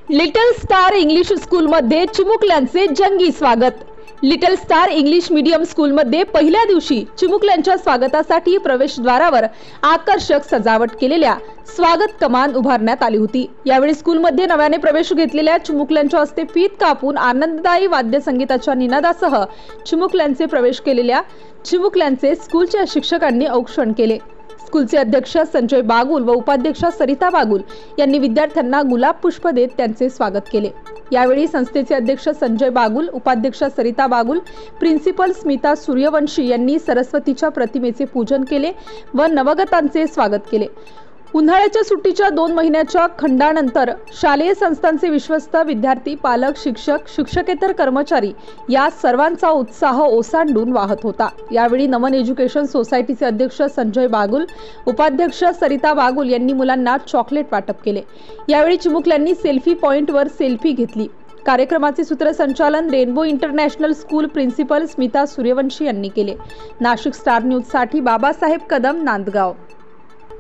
Little star English स्कूलमध्ये चिमुकल्यांचे जंगी स्वागत। लिटल स्टार इंग्लिश मीडियम स्कूलमध्ये पहिल्या दिवशी चिमुकल्यांच्या स्वागतासाठी प्रवेशद्वारावर आकर्षक सजावट केलेल्या स्वागत कमान उभारण्यात आली होती। यावेळी स्कूलमध्ये नव्याने प्रवेश घेतलेल्या चिमुकल्यांच्या हस्ते फीत कापून आनंददायी वाद्य संगीताच्या निनादासह चिमुकल्यांचे प्रवेश केलेल्या चिमुकल्यांचे स्कूलच्या शिक्षकांनी औक्षण केले। स्कूलचे अध्यक्ष संजय बागुल व उपाध्यक्षा सरिता बागुल यांनी विद्यार्थ्यांना गुलाब पुष्प देत त्यांचे स्वागत केले। यावेळी संस्थेचे अध्यक्ष संजय बागुल, उपाध्यक्षा सरिता बागुल, प्रिन्सिपल स्मिता सूर्यवंशी यांनी सरस्वतीच्या प्रतिमेचे पूजन केले व नवगतांचे स्वागत केले। उन्हाळ्याच्या सुट्टीच्या 2 महिन्याच्या खंडानंतर शालेय संस्थांचे विश्वस्त विद्यार्थी, पालक, शिक्षक, शिक्षकेतर कर्मचारी या सर्वांचा उत्साह ओसांडून वाहत होता। यावेळी नमन एज्युकेशन सोसायटीचे अध्यक्ष संजय बागुल, उपाध्यक्ष सरिता बागुल यांनी मुलांना चॉकलेट वाटप केले। यावेळी चिमुकल्यांनी सेल्फी पॉइंटवर सेल्फी घेतली। कार्यक्रमाचे सूत्रसंचालन rainbow international school principal Smita Suryavanshi यांनी केले। नाशिक स्टार न्यूज साठी बाबासाहेब कदम, नांदगाव।